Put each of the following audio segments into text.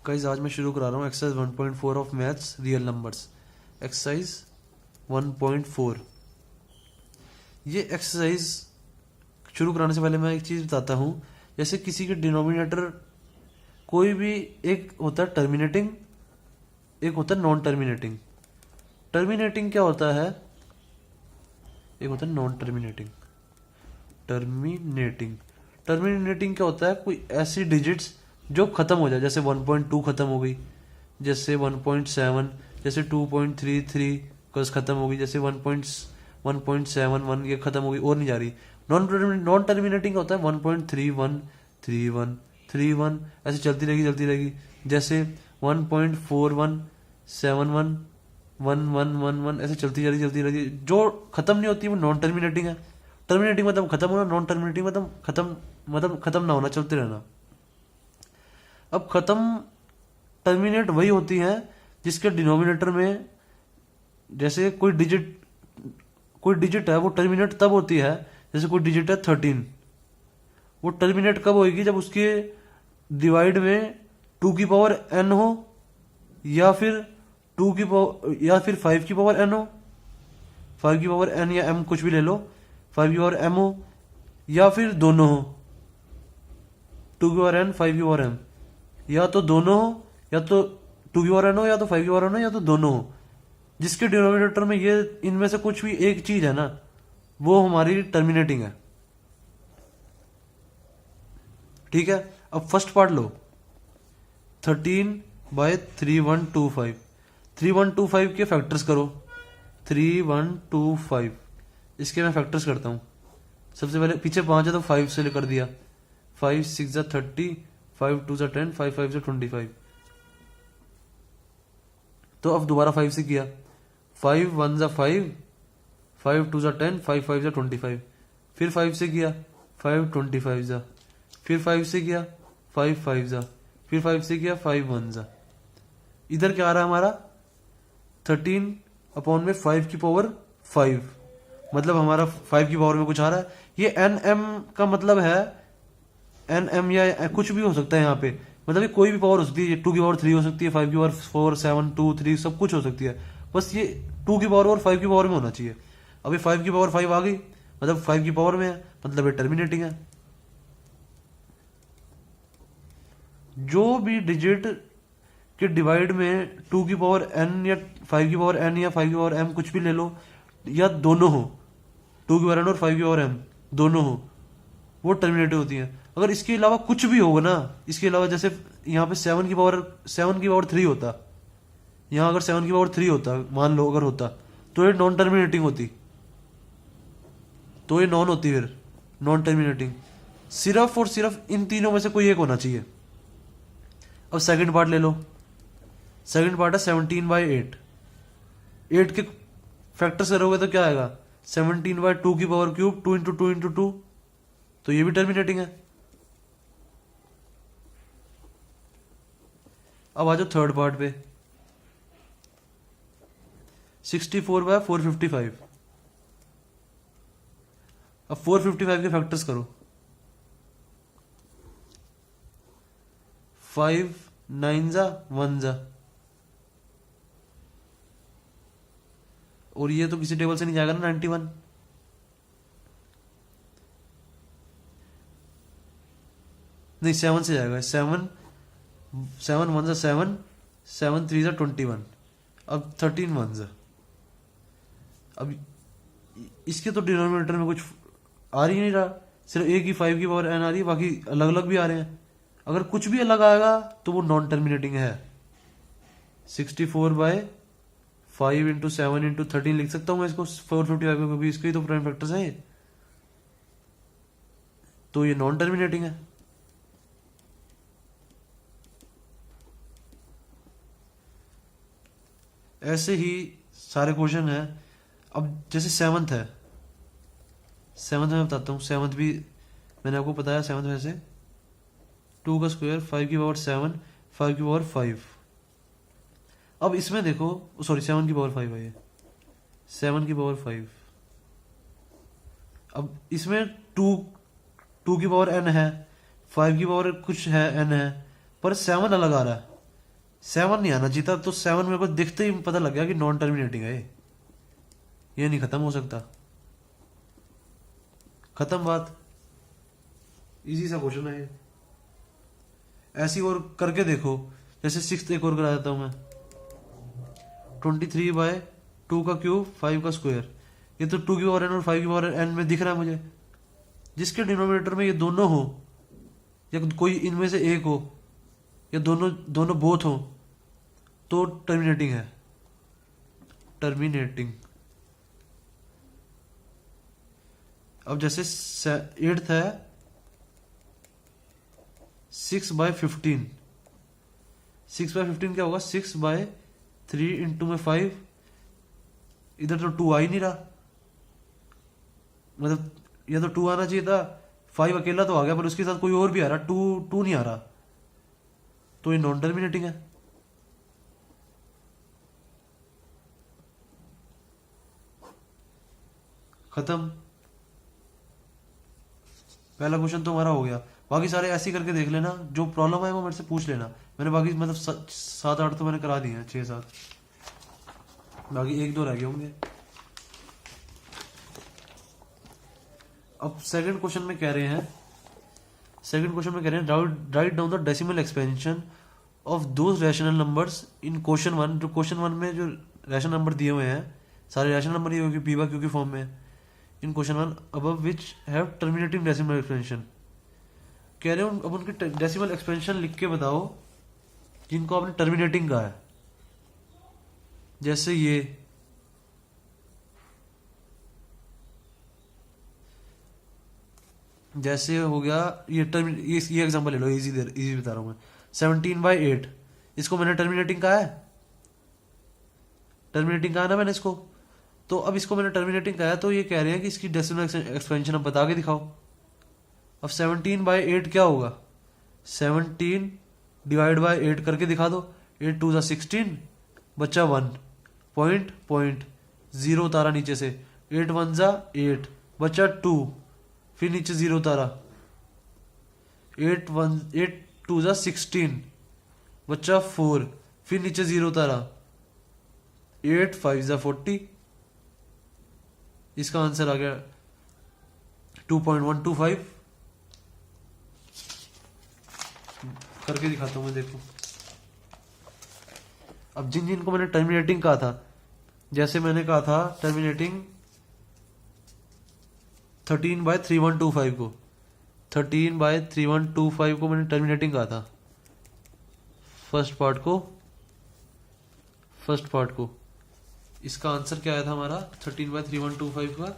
Guys आज मैं शुरू करा रहा हूँ exercise 1.4 of maths real numbers. Exercise 1.4। ये एक्सरसाइज शुरू कराने से पहले मैं एक चीज़ बताता हूँ। जैसे किसी के डिनोमिनेटर कोई भी एक होता है टर्मिनेटिंग, एक होता है नॉन टर्मिनेटिंग। टर्मिनेटिंग क्या होता है? एक होता है नॉन टर्मिनेटिंग। टर्मिनेटिंग टर्मिनेटिंग क्या होता है? कोई ऐसी डिजिट्स जो खत्म हो जाए, जैसे 1.2 खत्म हो गई, जैसे 1.7, जैसे 2.33 कस खत्म हो गई, जैसे 1.71 ये खत्म हो गई और नहीं जा रही। नॉन टर्मिनेटिंग होता है 1.31 31 31 ऐसे चलती रहेगी। जैसे 1.41 71 1111 ऐसे चलती रहेगी। जो खत्म नहीं होती वो नॉन टर्मिनेटिंग है। टर्मिनेटिंग मतलब खत्म होना, नॉन टर्मिनेटिंग मतलब खत्म ना होना, चलते रहना। अब खत्म टर्मिनेट वही होती है जिसके डिनोमिनेटर में जैसे कोई डिजिट है, वो टर्मिनेट तब होती है। जैसे कोई डिजिट है 13, वो टर्मिनेट कब होगी? जब उसके डिवाइड में 2 की पावर n हो, या फिर 2 की पावर, या फिर 5 की पावर n हो। 5 की पावर n या m कुछ भी ले लो, 5 की पावर m हो, या फिर दोनों हो। 2 की पावर n 5 की पावर m, या तो दोनों हो, या तो 2 की पावर n हो, या तो 5 की पावर n हो, या तो दोनों हो। जिसके डिनोमिनेटर में ये इनमें से कुछ भी एक चीज है ना, वो हमारी टर्मिनेटिंग है। ठीक है, अब फर्स्ट पार्ट लो। 13/3125। 3125 के फैक्टर्स करो। 3125 इसके मैं फैक्टर्स करता हूं। सबसे पहले पीछे 5 है तो 5 से कर दिया। 5 6 30, 5 2 10, 5 5 25। तो अब दोबारा 5 से किया। 5 1 5, 5 2 10, 5 5 25। फिर 5 से किया, 5 25 जा। फिर 5 से किया, 5 5 जा। फिर 5 से किया, 5 1 जा। इधर क्या आ रहा है हमारा? 13/5 की पावर 5, मतलब हमारा 5 की पावर में कुछ आ रहा है। ये एन एम का मतलब है, एन एम या कुछ भी हो सकता है यहाँ पे। मतलब ये कोई भी पावर हो सकती है। 2 की पावर 3 हो सकती है, 5 की पावर 4 7 2 3 सब कुछ हो सकती है। बस ये 2 की पावर और 5 की पावर में होना चाहिए। अभी 5 की पावर 5 आ गई, मतलब 5 की पावर में है, मतलब ये टर्मिनेटिंग है। जो भी डिजिट के डिवाइड में 2 की पावर n या 5 की पावर n या 5 की पावर m कुछ भी ले लो, या दोनों हो, 2 की पावर n और 5 की पावर m दोनों हो, वो टर्मिनेटिव होती है। अगर इसके अलावा कुछ भी होगा ना, इसके अलावा जैसे यहाँ पे 7 की पावर 3 होता, यहाँ अगर 7 की पावर 3 होता, मान लो अगर होता, तो ये नॉन टर्मिनेटिंग होती, तो ये नॉन होती, फिर नॉन टर्मिनेटिंग। सिर्फ और सिर्फ इन तीनों में से कोई एक होना चाहिए। अब सेकंड पार्ट ले लो। सेकंड पार्ट है 17/8। 8 के फैक्टर करोगे तो क्या आएगा? 17/2 की पावर क्यूब, 2 इंटू 2 इंटू 2, तो ये भी टर्मिनेटिंग है। अब आ जाओ थर्ड पार्ट पे। 64/455। अब 455 के फैक्टर्स करो। 5 9 जा 1 जा, और ये तो किसी टेबल से नहीं जाएगा ना 91। नहीं 7 से जाएगा। 7 7 1 जा 7, 7 3 जा 21। अब 13 1 जा। अब इसके तो डिनोमिनेटर में कुछ आ ही नहीं रहा, सिर्फ एक ही 5 की पावर n आ रही है, बाकी अलग अलग भी आ रहे हैं। अगर कुछ भी अलग आएगा तो वो नॉन टर्मिनेटिंग है। 64/5 इंटू 7 इंटू 13 लिख सकता हूं मैं इसको 455 में, क्योंकि इसके ही तो प्राइम फैक्टर्स हैं, तो ये नॉन टर्मिनेटिंग है। ऐसे ही सारे क्वेश्चन हैं। अब जैसे सेवंथ है, सेवंथ में बताता हूँ। सेवंथ भी मैंने आपको बताया। सेवंथ में से 2 का स्क्वायर, 5 की पावर 7, 5 की पावर 5। अब इसमें देखो, सॉरी 7 की पावर 5 है ये, 7 की पावर 5। अब इसमें 2 की पावर n है, 5 की पावर कुछ है n है, पर 7 अलग आ रहा है। 7 नहीं आना चाहिए था, तो 7 मेरे को दिखते ही पता लग गया कि नॉन टर्मिनेटिंग है ये नहीं खत्म हो सकता। खत्म बात, इजी सा क्वेश्चन है ये। ऐसी और करके देखो, जैसे 6 एक और करा देता हूं मैं। 23/2 का क्यूब 5 का स्क्वायर, ये तो 2 की पावर n और 5 की पावर n में दिख रहा है मुझे। जिसके डिनोमिनेटर में ये दोनों हो, या कोई इनमें से एक हो, या दोनों दोनों बोथ हो, तो टर्मिनेटिंग है। टर्मिनेटिंग। अब जैसे 8th है 6/15। 6/15 क्या होगा? 6/3 इंटू में 5। इधर तो 2 आ ही नहीं रहा, मतलब ये तो 2 आना चाहिए था, 5 अकेला तो आ गया, पर उसके साथ कोई और भी आ रहा, 2 नहीं आ रहा, तो ये नॉन टर्मिनेटिंग है। खत्म। पहला क्वेश्चन तो हमारा हो गया। बाकी सारे ऐसे ही करके देख लेना, जो प्रॉब्लम है वो मेरे से पूछ लेना। मैंने बाकी मतलब 7-8 तो मैंने करा दिए हैं, 6-7, बाकी 1-2 रह गए होंगे। अब सेकंड क्वेश्चन में कह रहे हैं write down the decimal expansion of those rational numbers in question 1। जो क्वेश्चन 1 में जो रैशनल नंबर दिए हुए हैं, सारे रैशनल नंबर ये पी बाय क्यू की फॉर्म में in question 1 above which have terminating decimal expansion. कह रहे हो अब उनके डेसिमल एक्सपेंशन लिख के बताओ जिनको आपने टर्मिनेटिंग कहा है। जैसे ये जैसे हो गया ये एग्जांपल ले लो, इजी बता रहा हूं मैं। 17/8, इसको मैंने टर्मिनेटिंग कहा है, टर्मिनेटिंग कहा ना मैंने इसको। तो अब इसको मैंने टर्मिनेटिंग कहा है, तो ये कह रहे हैं कि इसकी डेसिमल एक्सपेंशन अब बता के दिखाओ। अब 17/8 क्या होगा? 17 डिवाइड बाय 8 करके दिखा दो। 8 2 16, बच्चा 1, पॉइंट 0 उतारा नीचे से। 8 1 8, बच्चा 2, फिर नीचे 0 उतारा। 8 2 16, बच्चा 4, फिर नीचे 0 उतारा। 8 5 40, इसका आंसर आ गया 2.125। करके दिखाता हूं मैं, देखो। अब जिनको मैंने टर्मिनेटिंग कहा था, जैसे मैंने कहा था टर्मिनेटिंग 13/3125 को, 13/3125 को मैंने टर्मिनेटिंग कहा था। फर्स्ट पार्ट को इसका आंसर क्या आया था हमारा 13/3125 का?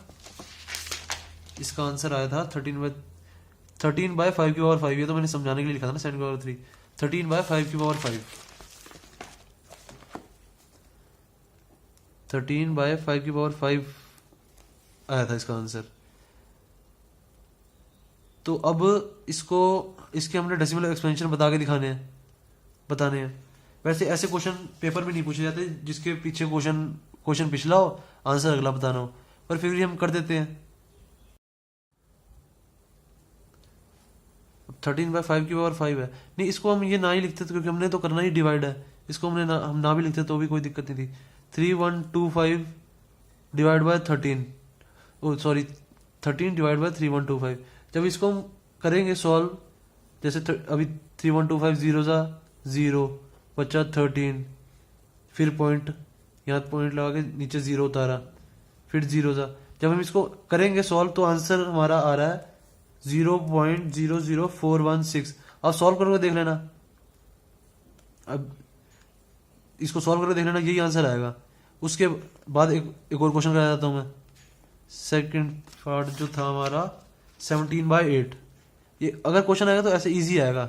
इसका आंसर आया था 13/5 की पावर 5। ये तो मैंने समझाने के लिए लिखा था ना, 7 की पावर 3। 13/5 की पावर 5, 13/5 की पावर 5 आया था इसका आंसर। तो अब इसके हमने डेसिमल एक्सपेंशन बताने हैं। वैसे ऐसे क्वेश्चन पेपर में नहीं पूछे जाते जिसके पीछे क्वेश्चन पिछला हो, आंसर अगला बताना हो, पर फिर भी हम कर देते हैं। 13/5 की पावर 5 है, नहीं इसको हम ये ना ही लिखते क्योंकि हमने तो करना ही डिवाइड है। इसको हम ना भी लिखते तो भी कोई दिक्कत नहीं थी। 3125 डिवाइड बाय 13, 13 डिवाइड बाय 3125। जब इसको हम करेंगे सॉल्व, जैसे अभी 3125 0 बच्चा 13, फिर यहाँ पॉइंट लगा के नीचे 0 उतारा, फिर 0 जब हम इसको करेंगे सॉल्व तो आंसर हमारा आ रहा है 0.00416। अब सॉल्व करके देख लेना, अब इसको सॉल्व करके देख लेना, यही आंसर आएगा। उसके बाद एक और क्वेश्चन करा जाता हूं मैं। सेकंड पार्ट जो था हमारा 17/8, ये अगर क्वेश्चन आएगा तो ऐसे इजी आएगा,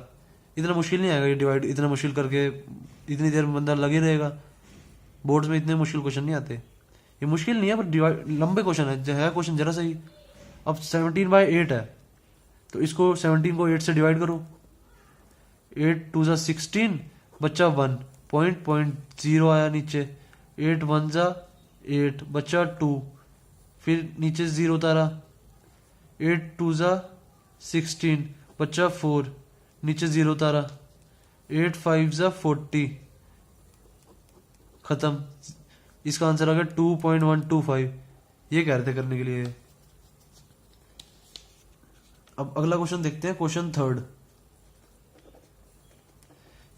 इतना मुश्किल नहीं आएगा। ये डिवाइड इतना मुश्किल करके इतनी देर बंदा लगे रहेगा। बोर्ड्स में इतने मुश्किल क्वेश्चन नहीं आते, ये मुश्किल नहीं है, पर डिवाइड लंबे क्वेश्चन है क्वेश्चन जरा सही। अब 17/8 है, तो इसको 17 को 8 से डिवाइड करो। 8 2 16, बच्चा 1, पॉइंट 0 आया नीचे। 8 1 8, बच्चा 2, फिर नीचे 0 उतारा। 8 2 16, बच्चा 4, नीचे 0 उतारा। 8 5 40, खत्म। इसका आंसर आ गया 2.125। ये कह रहे थे करने के लिए। अब अगला क्वेश्चन देखते हैं, क्वेश्चन थर्ड।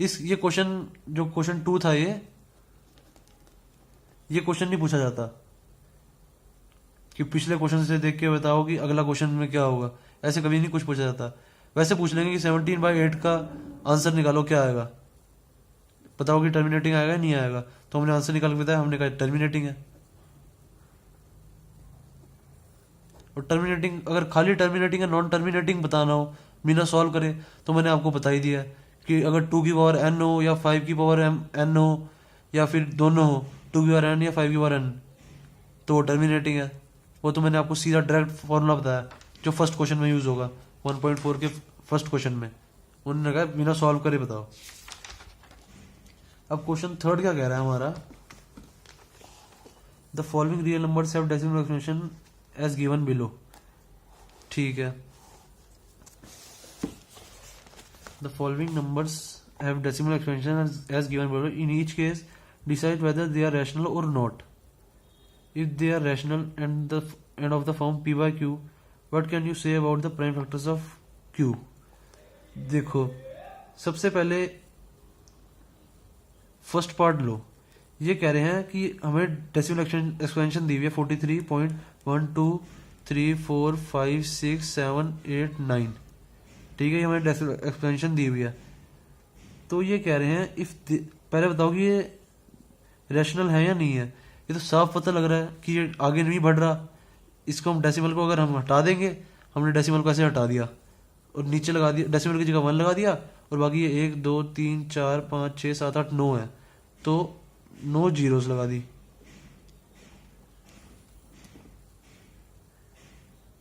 ये क्वेश्चन जो क्वेश्चन 2 था, ये क्वेश्चन नहीं पूछा जाता कि पिछले क्वेश्चन से देख के बताओ कि अगला क्वेश्चन में क्या होगा, ऐसे कभी नहीं कुछ पूछा जाता। वैसे पूछ लेंगे कि 17/8 का आंसर निकालो, क्या आएगा, बताओ कि टर्मिनेटिंग आएगा नहीं आएगा। तो हमने आंसर निकाल के बताया, हमने कहा टर्मिनेटिंग है। और टर्मिनेटिंग, अगर खाली टर्मिनेटिंग या नॉन टर्मिनेटिंग बताना हो बिना सॉल्व करे, तो मैंने आपको बता ही दिया कि अगर 2 की पावर n हो या 5 की पावर n हो या फिर दोनों हो, 2 की पावर n या 5 की पावर n, तो वो टर्मिनेटिंग है। वो तो मैंने आपको सीधा डायरेक्ट फॉर्मूला बताया जो फर्स्ट क्वेश्चन में यूज होगा, 1.4 के फर्स्ट क्वेश्चन में। उन्होंने कहा बिना सॉल्व करे बताओ। अब क्वेश्चन थर्ड क्या कह रहा है हमारा, the following real numbers have decimal expression as given below. ठीक है, the following numbers have decimal expression as given below. In each case decide whether they are rational और not. If they are rational and of the form p by q, what can you say about the prime factors of q? देखो, सबसे पहले first part लो। ये कह रहे हैं कि हमें डेसिमल एक्सपेंशन दी हुई है 43.123456789। ठीक है, ये हमें डेसिमल एक्सपेंशन दी हुई है। तो ये कह रहे हैं पहले बताओ कि ये रैशनल है या नहीं है। ये तो साफ पता लग रहा है कि ये आगे नहीं बढ़ रहा। इसको हम डेसिमल को अगर हम हटा देंगे, हमने डेसिमल को ऐसे हटा दिया और नीचे लगा दिया, डेसिमल की जगह 1 लगा दिया, और बाकी ये 1 2 3 4 5 6 7 8 9 है, तो 9 जीरोस लगा दी,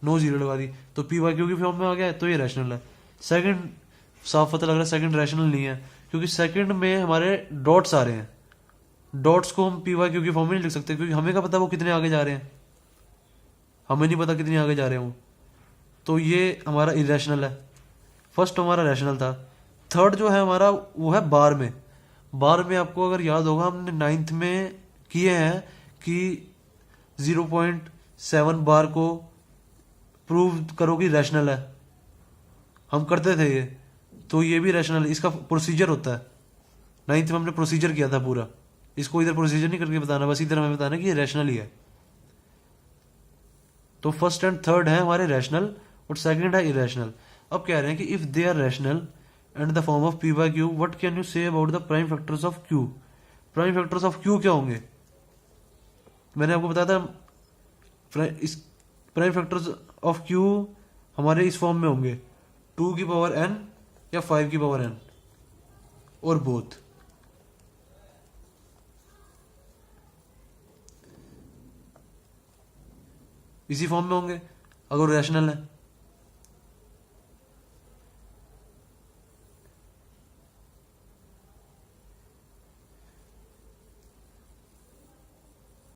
9 जीरो लगा दी, तो पी वाई क्यू की फॉर्म में आ गया, तो ये रैशनल है। सेकंड साफ पता लग रहा है सेकंड रैशनल नहीं है, क्योंकि सेकंड में हमारे डॉट्स आ रहे हैं। डॉट्स को हम पी वाई क्यू की फॉर्म में नहीं लिख सकते, क्योंकि हमें क्या पता वो कितने आगे जा रहे हैं, हमें नहीं पता कितने आगे जा रहे हैं वो। तो ये हमारा इरेशनल है। फर्स्ट हमारा रैशनल था। थर्ड जो है हमारा वो है बार में। बार में आपको अगर याद होगा हमने 9th में किए हैं कि 0.7 बार को प्रूव करो कि रैशनल है, हम करते थे ये। तो ये भी रैशनल, इसका प्रोसीजर होता है। 9th में हमने प्रोसीजर किया था पूरा। इसको इधर प्रोसीजर नहीं करके बताना, बस इधर हमें बताना कि ये रैशनल ही है। तो फर्स्ट एंड थर्ड है हमारे रैशनल और सेकंड है इरेशनल। अब कह रहे हैं कि if they are rational and the form of P by Q, what can you say about the prime factors of Q. Prime factors of Q क्या होंगे, मैंने आपको बताया था इस प्राइम फैक्टर्स ऑफ क्यू हमारे इस फॉर्म में होंगे 2 की पावर n या 5 की पावर n और बोथ। इसी फॉर्म में होंगे अगर रैशनल है।